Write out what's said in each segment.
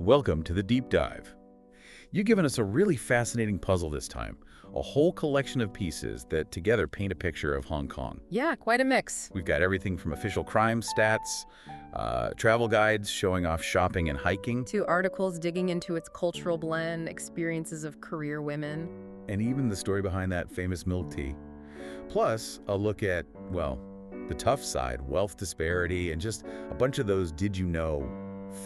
Welcome to the Deep Dive. You've given us a really fascinating puzzle this time, a whole collection of pieces that together paint a picture of Hong Kong. Yeah, quite a mix. We've got everything from official crime stats, travel guides showing off shopping and hiking, Two articles digging into its cultural blend, experiences of career women. and even the story behind that famous milk tea. Plus, a look at, well, the tough side, wealth disparity, and just a bunch of those did you know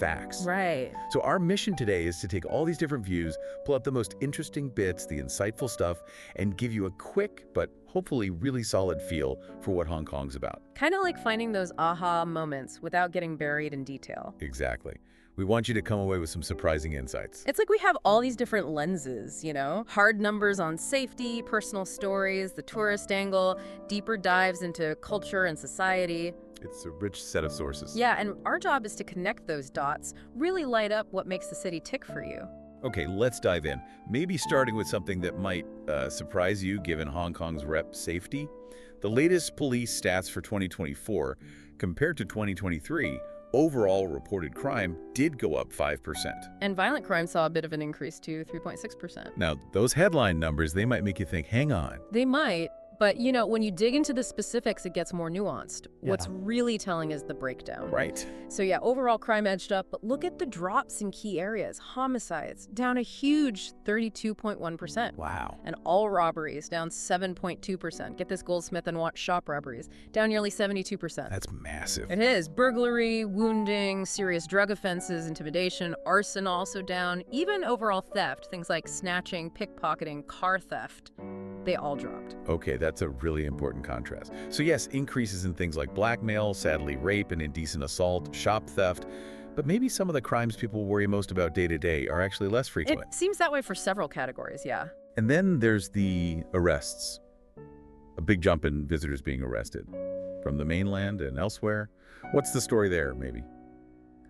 facts. Right. So our mission today is to take all these different views, pull out the most interesting bits, the insightful stuff, and give you a quick but hopefully really solid feel for what Hong Kong's about. Kind of like finding those aha moments without getting buried in detail. Exactly. We want you to come away with some surprising insights. It's like we have all these different lenses, you know? Hard numbers on safety, personal stories, the tourist angle, deeper dives into culture and society. It's a rich set of sources. Yeah, and our job is to connect those dots, really light up what makes the city tick for you. Okay, let's dive in. Maybe starting with something that might surprise you given Hong Kong's rep safety. The latest police stats for 2024 compared to 2023, overall reported crime did go up 5%. And violent crime saw a bit of an increase to 3.6%. Now, those headline numbers, they might make you think, hang on. They might, but you know, when you dig into the specifics, it gets more nuanced. Yeah. What's really telling is the breakdown. Right. So yeah, overall crime edged up, but look at the drops in key areas. Homicides down a huge 32.1%. Wow. And all robberies down 7.2%. Get this, Goldsmith and Watch shop robberies down nearly 72%. That's massive. It is. Burglary, wounding, serious drug offenses, intimidation, arson also down. Even overall theft, things like snatching, pickpocketing, car theft, they all dropped. Okay, that's a really important contrast. So yes, increases in things like blackmail, sadly rape and indecent assault, shop theft, but maybe some of the crimes people worry most about day to day are actually less frequent. It seems that way for several categories, yeah. And then there's the arrests. A big jump in visitors being arrested from the mainland and elsewhere. What's the story there, maybe?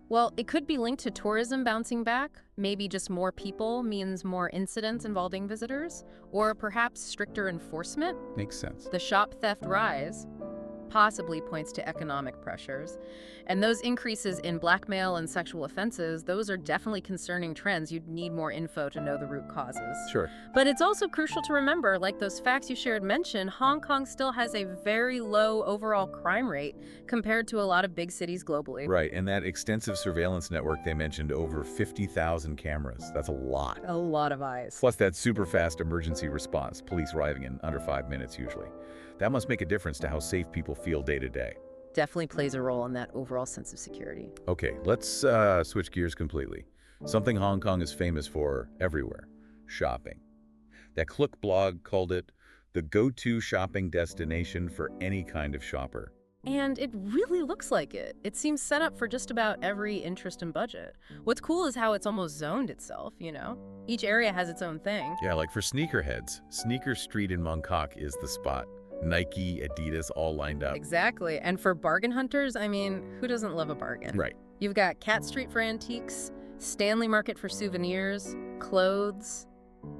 Well, it could be linked to tourism bouncing back. Maybe just more people means more incidents involving visitors, or perhaps stricter enforcement. Makes sense. The shop theft rise possibly points to economic pressures. And those increases in blackmail and sexual offenses, those are definitely concerning trends. You'd need more info to know the root causes. Sure. But it's also crucial to remember, like those facts you shared mention, Hong Kong still has a very low overall crime rate compared to a lot of big cities globally. Right, and that extensive surveillance network they mentioned, over 50,000 cameras. That's a lot. A lot of eyes. Plus that super fast emergency response, police arriving in under 5 minutes usually. That must make a difference to how safe people feel day to day. Definitely plays a role in that overall sense of security. Okay, let's switch gears completely. Something Hong Kong is famous for everywhere: shopping. That Klook blog called it the go-to shopping destination for any kind of shopper. And it really looks like it. It seems set up for just about every interest and budget. What's cool is how it's almost zoned itself, you know? Each area has its own thing. Yeah, like for sneakerheads, Sneaker Street in Mongkok is the spot. Nike, Adidas, all lined up. Exactly. And for bargain hunters, I mean, who doesn't love a bargain? Right. You've got Cat Street for antiques, Stanley Market for souvenirs, clothes,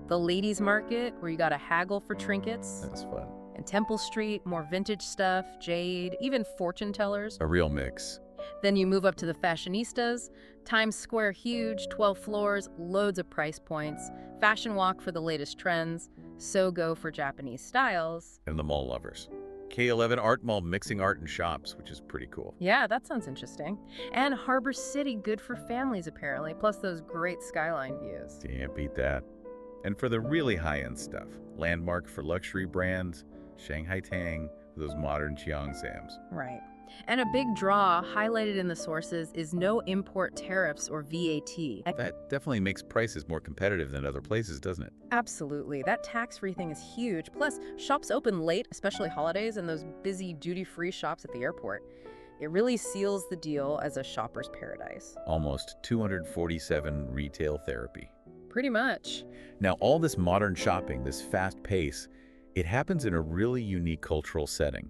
the ladies' market where you gotta haggle for trinkets, That's fun. and Temple Street, more vintage stuff, jade, even fortune tellers. A real mix. Then you move up to the fashionistas, Times Square huge, 12 floors, loads of price points, Fashion Walk for the latest trends, Sogo for Japanese styles. And the mall lovers. K11 Art Mall mixing art and shops, which is pretty cool. Yeah, that sounds interesting. And Harbor City, good for families apparently, plus those great skyline views. Can't beat that. And for the really high-end stuff, Landmark for luxury brands, Shanghai Tang for those modern Cheongsams. Right. And a big draw highlighted in the sources is no import tariffs or VAT. That definitely makes prices more competitive than other places, doesn't it? Absolutely. That tax-free thing is huge. Plus, shops open late, especially holidays, and those busy duty-free shops at the airport. It really seals the deal as a shopper's paradise. Almost 247 retail therapy. Pretty much. Now, all this modern shopping, this fast pace, it happens in a really unique cultural setting.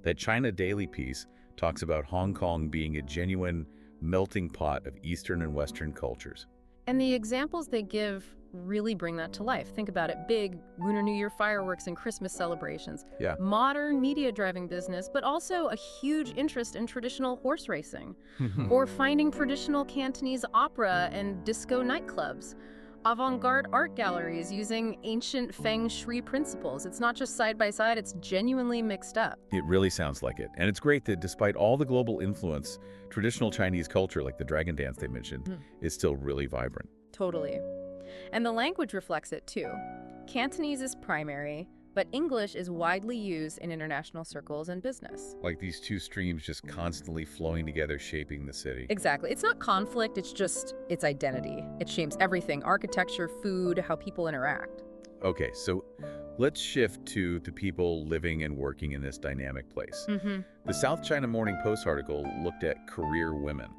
That China Daily piece talks about Hong Kong being a genuine melting pot of Eastern and Western cultures. And the examples they give really bring that to life. Think about it, big Lunar New Year fireworks and Christmas celebrations. Yeah. Modern media-driving business, but also a huge interest in traditional horse racing. Or finding traditional Cantonese opera and disco nightclubs. Avant-garde art galleries using ancient feng shui principles. It's not just side by side, it's genuinely mixed up. It really sounds like it. And it's great that despite all the global influence, traditional Chinese culture, like the dragon dance they mentioned, is still really vibrant. Totally. And the language reflects it too. Cantonese is primary, but English is widely used in international circles and business. Like these two streams just constantly flowing together, shaping the city. Exactly. It's not conflict, it's identity. It shapes everything, architecture, food, how people interact. Okay, so let's shift to the people living and working in this dynamic place. The South China Morning Post article looked at career women.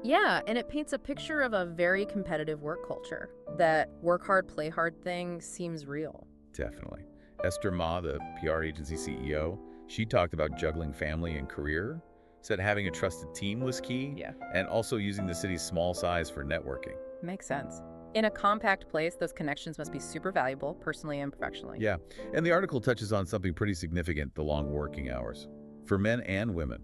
Yeah, and it paints a picture of a very competitive work culture. That work hard, play hard thing seems real. Definitely. Esther Ma, the PR agency CEO, she talked about juggling family and career, said having a trusted team was key, and also using the city's small size for networking. Makes sense. In a compact place, those connections must be super valuable, personally and professionally. Yeah, and the article touches on something pretty significant, the long working hours. For men and women,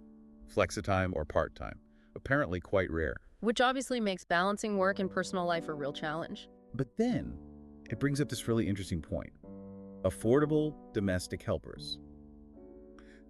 flexitime or part-time, apparently quite rare. Which obviously makes balancing work and personal life a real challenge. But then, it brings up this really interesting point. Affordable domestic helpers.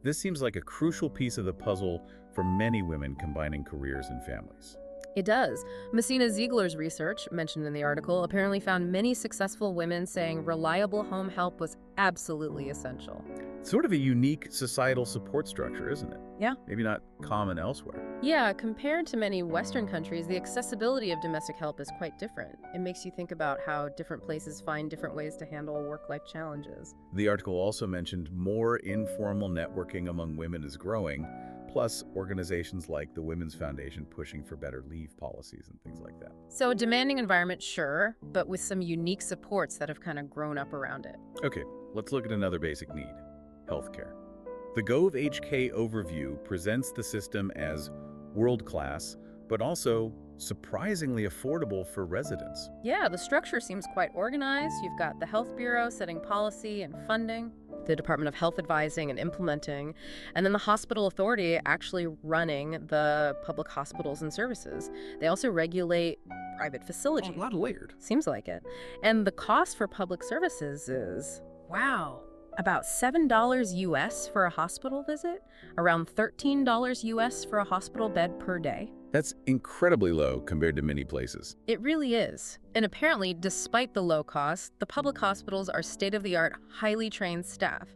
This seems like a crucial piece of the puzzle for many women combining careers and families. It does. Messina Ziegler's research, mentioned in the article, apparently found many successful women saying reliable home help was absolutely essential. Sort of a unique societal support structure, isn't it? Yeah. Maybe not common elsewhere. Yeah, compared to many Western countries, the accessibility of domestic help is quite different. It makes you think about how different places find different ways to handle work-life challenges. The article also mentioned more informal networking among women is growing, plus organizations like the Women's Foundation pushing for better leave policies and things like that. So a demanding environment, sure, but with some unique supports that have kind of grown up around it. Okay, let's look at another basic need, healthcare. The GovHK overview presents the system as world-class, but also surprisingly affordable for residents. Yeah, the structure seems quite organized. You've got the Health Bureau setting policy and funding, the Department of Health advising and implementing, and then the Hospital Authority actually running the public hospitals and services. They also regulate private facilities. Oh, a lot of layered. Seems like it. And the cost for public services is, wow, about $7 US for a hospital visit, around $13 US for a hospital bed per day. That's incredibly low compared to many places. It really is. And apparently, despite the low cost, the public hospitals are state-of-the-art, highly trained staff,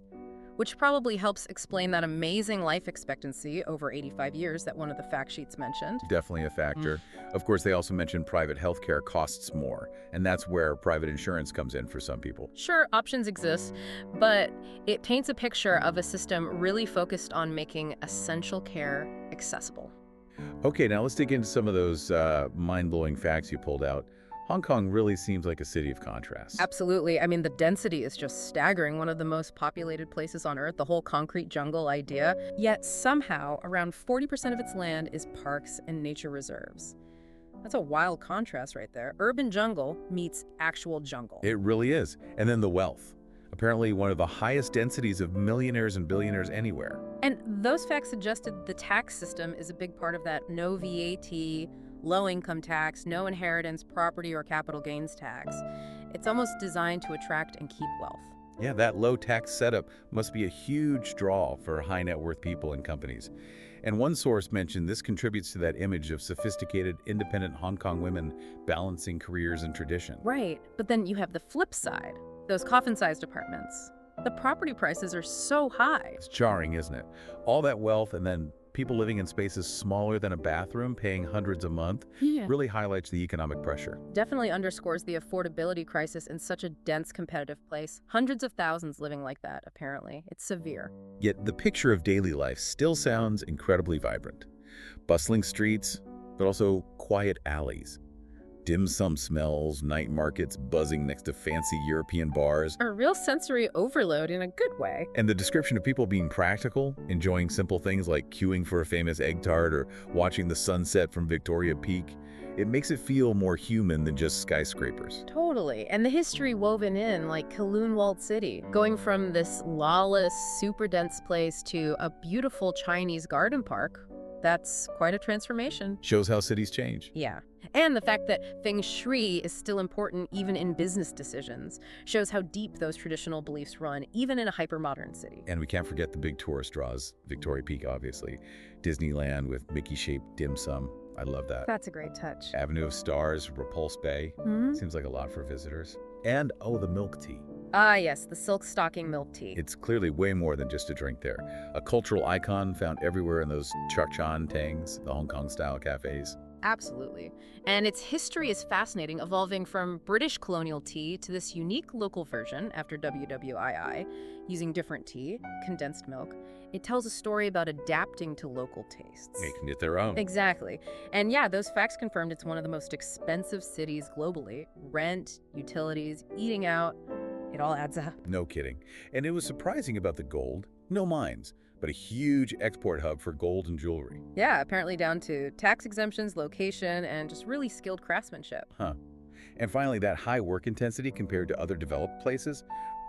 which probably helps explain that amazing life expectancy over 85 years that one of the fact sheets mentioned. Definitely a factor. Of course, they also mentioned private healthcare costs more, and that's where private insurance comes in for some people. Sure, options exist, but it paints a picture of a system really focused on making essential care accessible. Okay, now let's dig into some of those mind-blowing facts you pulled out. Hong Kong really seems like a city of contrasts. Absolutely. I mean, the density is just staggering. One of the most populated places on Earth, the whole concrete jungle idea. Yet somehow, around 40% of its land is parks and nature reserves. That's a wild contrast right there. Urban jungle meets actual jungle. It really is. And then the wealth. Apparently one of the highest densities of millionaires and billionaires anywhere. And those facts suggested the tax system is a big part of that. No VAT, low income tax, no inheritance, property or capital gains tax. It's almost designed to attract and keep wealth. Yeah, that low tax setup must be a huge draw for high net worth people and companies. And one source mentioned this contributes to that image of sophisticated, independent Hong Kong women balancing careers and tradition. Right, but then you have the flip side, those coffin-sized apartments. The property prices are so high. It's jarring, isn't it? All that wealth and then people living in spaces smaller than a bathroom, paying hundreds a month, really highlights the economic pressure. Definitely underscores the affordability crisis in such a dense, competitive place. Hundreds of thousands living like that, apparently. It's severe. Yet the picture of daily life still sounds incredibly vibrant. Bustling streets, but also quiet alleys. Dim sum smells, night markets buzzing next to fancy European bars. A real sensory overload in a good way. And the description of people being practical, enjoying simple things like queuing for a famous egg tart or watching the sunset from Victoria Peak, It makes it feel more human than just skyscrapers. Totally. And the history woven in, like Kowloon Walled City, going from this lawless, super dense place to a beautiful Chinese garden park. That's quite a transformation. Shows how cities change. Yeah. And the fact that feng shui is still important even in business decisions shows how deep those traditional beliefs run, even in a hypermodern city. And we can't forget the big tourist draws. Victoria Peak, obviously. Disneyland with Mickey-shaped dim sum. I love that. That's a great touch. Avenue of Stars, Repulse Bay. Seems like a lot for visitors. And, oh, the milk tea. Ah, yes, the silk stocking milk tea. It's clearly way more than just a drink there. A cultural icon found everywhere in those chachan tangs, the Hong Kong-style cafes. Absolutely. And its history is fascinating, evolving from British colonial tea to this unique local version after WWII, using different tea, condensed milk. It tells a story about adapting to local tastes. Making it their own. Exactly. And yeah, those facts confirmed it's one of the most expensive cities globally. Rent, utilities, eating out, it all adds up. No kidding. And it was surprising about the gold. No mines, but a huge export hub for gold and jewelry. Yeah, apparently down to tax exemptions, location, and just really skilled craftsmanship. Huh. And finally, that high work intensity compared to other developed places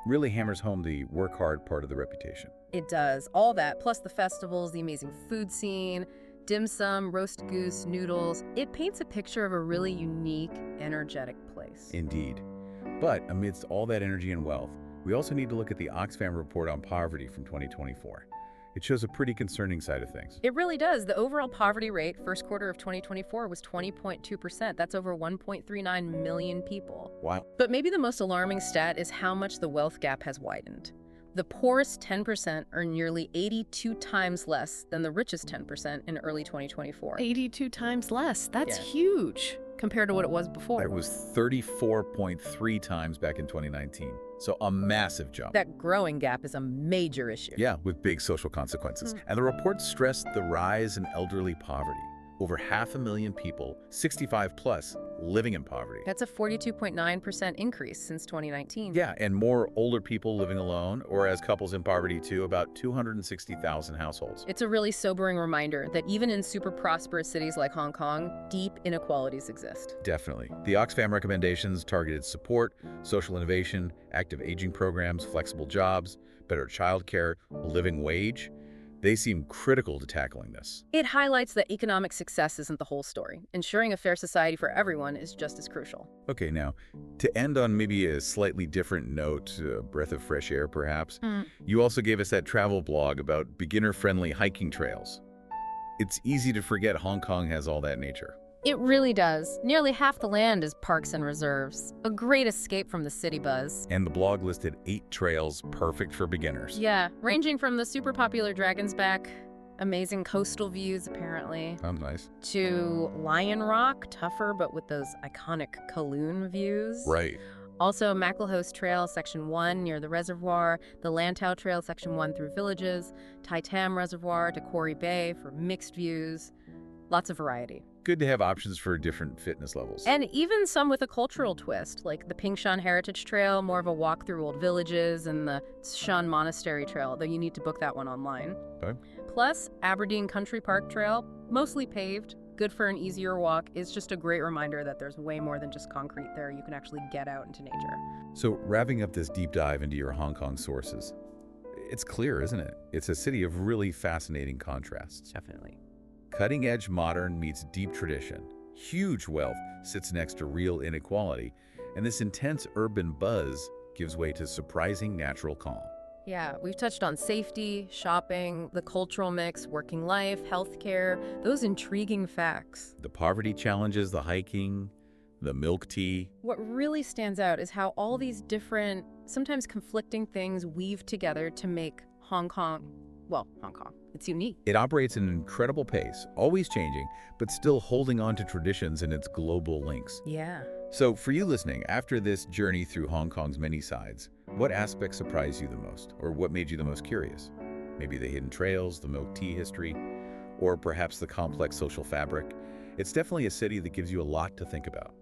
really hammers home the work hard part of the reputation. It does. All that, plus the festivals, the amazing food scene, dim sum, roast goose, noodles. It paints a picture of a really unique, energetic place. Indeed. But amidst all that energy and wealth, we also need to look at the Oxfam report on poverty from 2024. It shows a pretty concerning side of things. It really does. The overall poverty rate first quarter of 2024 was 20.2%. That's over 1.39 million people. Wow. But maybe the most alarming stat is how much the wealth gap has widened. The poorest 10% earn nearly 82 times less than the richest 10% in early 2024. 82 times less. That's Yeah. huge. Compared to what it was before. It was 34.3 times back in 2019. So a massive jump. That growing gap is a major issue. Yeah, with big social consequences. And the report stressed the rise in elderly poverty. Over 500,000 people, 65 plus, living in poverty. That's a 42.9% increase since 2019. Yeah, and more older people living alone or as couples in poverty too, about 260,000 households. It's a really sobering reminder that even in super prosperous cities like Hong Kong, deep inequalities exist. Definitely. The Oxfam recommendations targeted support, social innovation, active aging programs, flexible jobs, better childcare, a living wage. They seem critical to tackling this. It highlights that economic success isn't the whole story. Ensuring a fair society for everyone is just as crucial. Okay, now, to end on maybe a slightly different note, a breath of fresh air perhaps, you also gave us that travel blog about beginner-friendly hiking trails. It's easy to forget Hong Kong has all that nature. It really does. Nearly half the land is parks and reserves. A great escape from the city buzz. And the blog listed 8 trails perfect for beginners. Yeah, ranging from the super popular Dragon's Back, amazing coastal views apparently, Sounds nice. to Lion Rock, tougher but with those iconic Kowloon views. Right. Also, Macklehose Trail, Section 1 near the reservoir, the Lantau Trail, Section 1 through villages, Tai Tam Reservoir to Quarry Bay for mixed views. Lots of variety. Good to have options for different fitness levels. And even some with a cultural twist, like the Pingshan Heritage Trail, more of a walk through old villages, and the Shan Monastery Trail, though you need to book that one online. Okay. Plus, Aberdeen Country Park Trail, mostly paved, good for an easier walk, is just a great reminder that there's way more than just concrete there. You can actually get out into nature. So wrapping up this deep dive into your Hong Kong sources, it's clear, isn't it? It's a city of really fascinating contrasts. Definitely. Cutting-edge modern meets deep tradition. Huge wealth sits next to real inequality, and this intense urban buzz gives way to surprising natural calm. Yeah, we've touched on safety, shopping, the cultural mix, working life, healthcare, those intriguing facts. The poverty challenges, the hiking, the milk tea. What really stands out is how all these different, sometimes conflicting things weave together to make Hong Kong. It's unique. It operates at an incredible pace, always changing, but still holding on to traditions and its global links. Yeah. So for you listening, after this journey through Hong Kong's many sides, what aspects surprised you the most? Or what made you the most curious? Maybe the hidden trails, the milk tea history, or perhaps the complex social fabric. It's definitely a city that gives you a lot to think about.